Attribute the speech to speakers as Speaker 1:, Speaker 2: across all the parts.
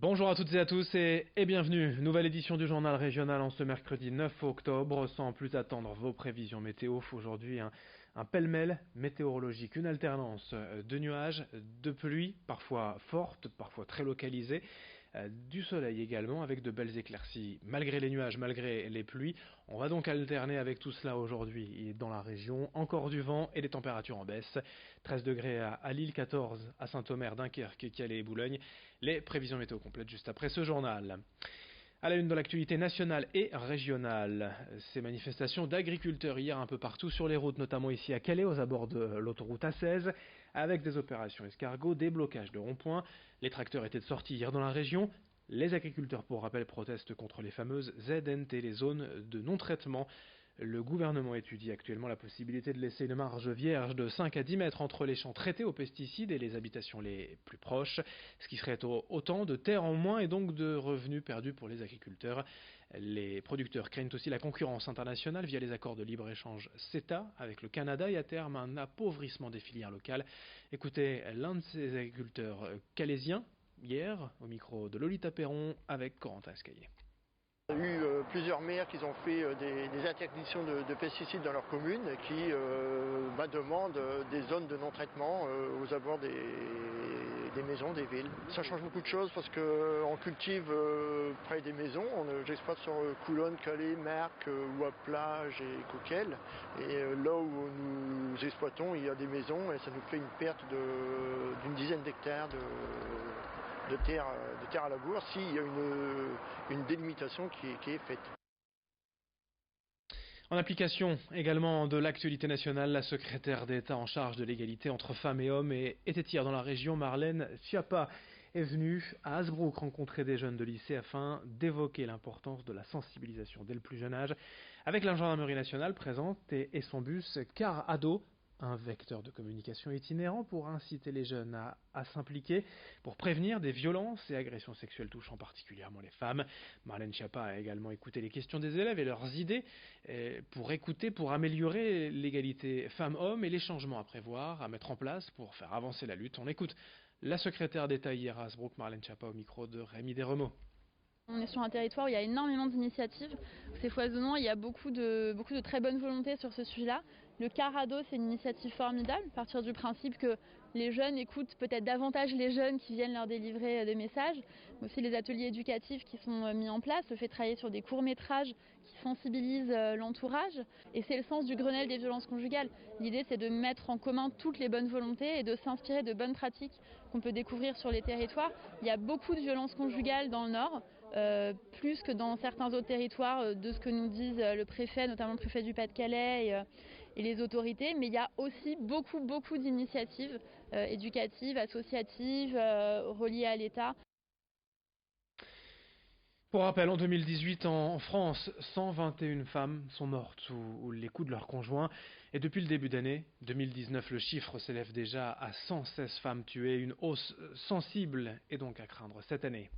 Speaker 1: Bonjour à toutes et à tous et bienvenue. Nouvelle édition du journal régional en ce mercredi 9 octobre. Sans plus attendre vos prévisions météo, aujourd'hui un pêle-mêle météorologique, une alternance de nuages, de pluie, parfois forte, parfois très localisée, du soleil également avec de belles éclaircies. Malgré les nuages, malgré les pluies, on va donc alterner avec tout cela aujourd'hui dans la région. Encore du vent et des températures en baisse. 13 degrés à Lille, 14 à Saint-Omer, Dunkerque, Calais et Boulogne. Les prévisions météo complètes juste après ce journal. À la une de l'actualité nationale et régionale, ces manifestations d'agriculteurs hier un peu partout sur les routes, notamment ici à Calais, aux abords de l'autoroute A16, avec des opérations escargots, des blocages de ronds-points. Les tracteurs étaient de sortie hier dans la région. Les agriculteurs, pour rappel, protestent contre les fameuses ZNT, les zones de non-traitement. Le gouvernement étudie actuellement la possibilité de laisser une marge vierge de 5 à 10 mètres entre les champs traités aux pesticides et les habitations les plus proches, ce qui serait autant de terres en moins et donc de revenus perdus pour les agriculteurs. Les producteurs craignent aussi la concurrence internationale via les accords de libre-échange CETA avec le Canada et à terme un appauvrissement des filières locales. Écoutez l'un de ces agriculteurs calaisiens hier au micro de Lolita Perron avec Corentin Escaillé.
Speaker 2: Il y a eu plusieurs maires qui ont fait des interdictions de pesticides dans leur commune qui demandent des zones de non-traitement aux abords des maisons, des villes. Ça change beaucoup de choses parce qu'on cultive près des maisons. J'exploite sur Coulonne, Calais, Merck, Ouaplage et Coquel. Et là où nous exploitons, il y a des maisons et ça nous fait une perte d'une dizaine d'hectares de terre à labour s'il y a une délimitation qui est faite.
Speaker 1: En application également de l'actualité nationale, la secrétaire d'État en charge de l'égalité entre femmes et hommes était hier dans la région. Marlène Schiappa est venue à Hasbrook rencontrer des jeunes de lycée afin d'évoquer l'importance de la sensibilisation dès le plus jeune âge, avec la gendarmerie nationale présente et son bus Car Ado, un vecteur de communication itinérant pour inciter les jeunes à s'impliquer, pour prévenir des violences et agressions sexuelles touchant particulièrement les femmes. Marlène Schiappa a également écouté les questions des élèves et leurs idées pour améliorer l'égalité femmes-hommes et les changements à prévoir, à mettre en place pour faire avancer la lutte. On écoute la secrétaire d'État hier à Hasbrook, Marlène Schiappa, au micro de Rémi Desremeaux.
Speaker 3: On est sur un territoire où il y a énormément d'initiatives, c'est foisonnant, il y a beaucoup de très bonnes volontés sur ce sujet-là. Le Car Ado, c'est une initiative formidable, à partir du principe que les jeunes écoutent peut-être davantage les jeunes qui viennent leur délivrer des messages, mais aussi les ateliers éducatifs qui sont mis en place, le fait de travailler sur des courts-métrages qui sensibilisent l'entourage, et c'est le sens du Grenelle des violences conjugales. L'idée, c'est de mettre en commun toutes les bonnes volontés et de s'inspirer de bonnes pratiques qu'on peut découvrir sur les territoires. Il y a beaucoup de violences conjugales dans le Nord, plus que dans certains autres territoires, de ce que nous disent le préfet, notamment le préfet du Pas-de-Calais et les autorités, mais il y a aussi beaucoup d'initiatives éducatives, associatives, reliées à l'État.
Speaker 1: Pour rappel, en 2018, en France, 121 femmes sont mortes sous les coups de leur conjoint. Et depuis le début d'année 2019, le chiffre s'élève déjà à 116 femmes tuées, une hausse sensible et donc à craindre cette année.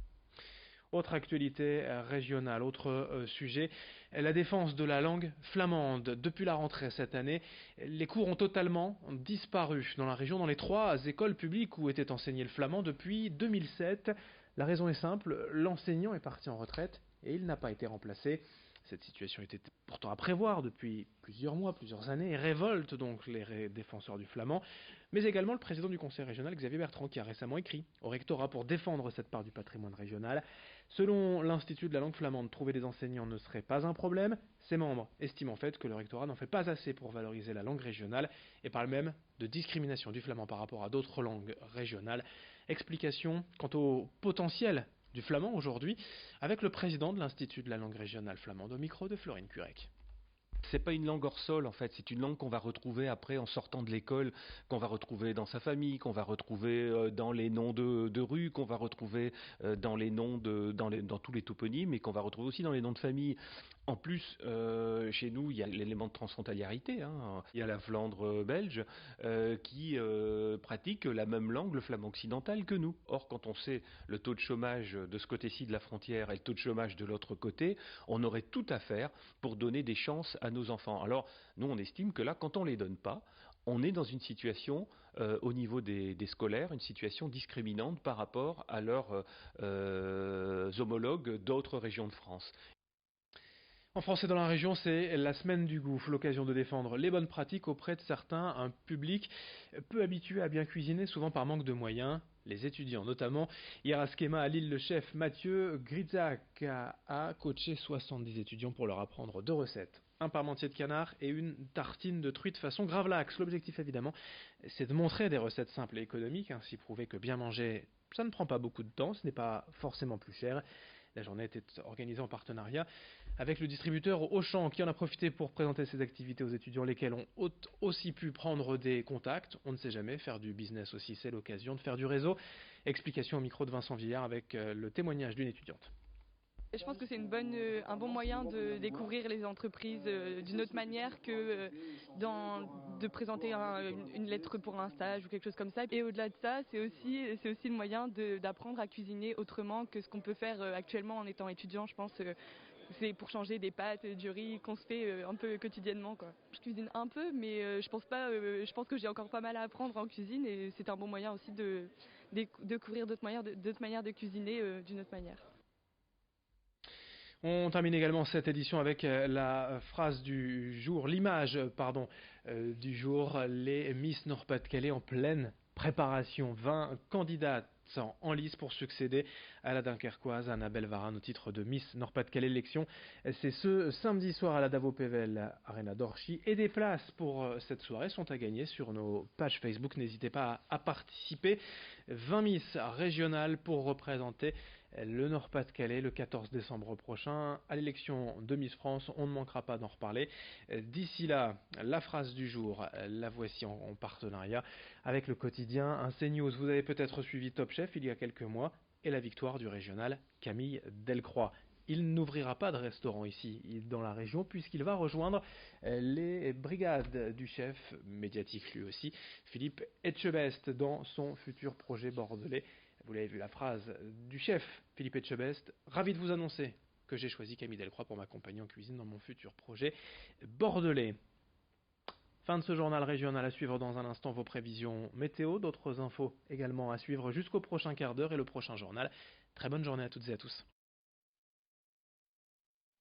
Speaker 1: Autre actualité régionale, autre sujet, la défense de la langue flamande. Depuis la rentrée cette année, les cours ont totalement disparu dans la région, dans les 3 écoles publiques où était enseigné le flamand depuis 2007. La raison est simple, l'enseignant est parti en retraite et il n'a pas été remplacé. Cette situation était pourtant à prévoir depuis plusieurs mois, plusieurs années, et révolte donc les défenseurs du flamand, mais également le président du conseil régional, Xavier Bertrand, qui a récemment écrit au rectorat pour défendre cette part du patrimoine régional. Selon l'Institut de la langue flamande, trouver des enseignants ne serait pas un problème. Ses membres estiment en fait que le rectorat n'en fait pas assez pour valoriser la langue régionale et parle même de discrimination du flamand par rapport à d'autres langues régionales. Explication quant au potentiel du flamand aujourd'hui, avec le président de l'Institut de la langue régionale flamande au micro de Florine Curec.
Speaker 4: C'est pas une langue hors sol en fait, c'est une langue qu'on va retrouver après en sortant de l'école, qu'on va retrouver dans sa famille, qu'on va retrouver dans les noms de rues, qu'on va retrouver dans les noms dans tous les toponymes et qu'on va retrouver aussi dans les noms de famille. En plus, chez nous, il y a l'élément de transfrontaliarité. Il y a la Flandre belge qui pratique la même langue, le flamand occidental, que nous. Or, quand on sait le taux de chômage de ce côté-ci de la frontière et le taux de chômage de l'autre côté, on aurait tout à faire pour donner des chances à nos enfants. Alors, nous, on estime que là, quand on ne les donne pas, on est dans une situation au niveau des scolaires, une situation discriminante par rapport à leurs homologues d'autres régions de France.
Speaker 1: En France et dans la région, c'est la semaine du goût, l'occasion de défendre les bonnes pratiques auprès de certains, un public peu habitué à bien cuisiner, souvent par manque de moyens, les étudiants notamment. Hier à Schema, à Lille, le chef Mathieu Grizak a coaché 70 étudiants pour leur apprendre 2 recettes. Un parmentier de canard et une tartine de truite façon gravlax. L'objectif évidemment, c'est de montrer des recettes simples et économiques, ainsi prouver que bien manger, ça ne prend pas beaucoup de temps, ce n'est pas forcément plus cher. La journée était organisée en partenariat avec le distributeur Auchan qui en a profité pour présenter ses activités aux étudiants, lesquels ont aussi pu prendre des contacts. On ne sait jamais, faire du business aussi, c'est l'occasion de faire du réseau. Explication au micro de Vincent Villard avec le témoignage d'une étudiante.
Speaker 5: Je pense que c'est un bon moyen de découvrir les entreprises d'une autre manière que de présenter une lettre pour un stage ou quelque chose comme ça. Et au-delà de ça, c'est aussi le moyen d'apprendre à cuisiner autrement que ce qu'on peut faire actuellement en étant étudiant, je pense. C'est pour changer des pâtes, du riz qu'on se fait un peu quotidiennement, quoi. Je cuisine un peu, mais je pense que j'ai encore pas mal à apprendre en cuisine et c'est un bon moyen aussi de découvrir d'autres manières de cuisiner d'une autre manière.
Speaker 1: On termine également cette édition avec la phrase du jour, l'image du jour, les Miss Nord-Pas-de-Calais en pleine préparation. 20 candidates en lice pour succéder à la Dunkerquoise Annabelle Varane au titre de Miss Nord-Pas-de-Calais élection. C'est ce samedi soir à la Davo-Pével Arena d'Orchy et des places pour cette soirée sont à gagner sur nos pages Facebook. N'hésitez pas à participer. 20 Miss régionales pour représenter le Nord-Pas-de-Calais le 14 décembre prochain à l'élection de Miss France. On ne manquera pas d'en reparler. D'ici là, la phrase du jour, la voici en partenariat avec le quotidien Un CNews. Vous avez peut-être suivi Top Chef il y a quelques mois et la victoire du régional Camille Delcroix. Il n'ouvrira pas de restaurant ici dans la région puisqu'il va rejoindre les brigades du chef, médiatique lui aussi, Philippe Etchebest dans son futur projet bordelais. Vous l'avez vu, la phrase du chef Philippe Etchebest. Ravi de vous annoncer que j'ai choisi Camille Delcroix pour m'accompagner en cuisine dans mon futur projet bordelais. Fin de ce journal régional, à suivre dans un instant vos prévisions météo, d'autres infos également à suivre jusqu'au prochain quart d'heure et le prochain journal. Très bonne journée à toutes et à tous.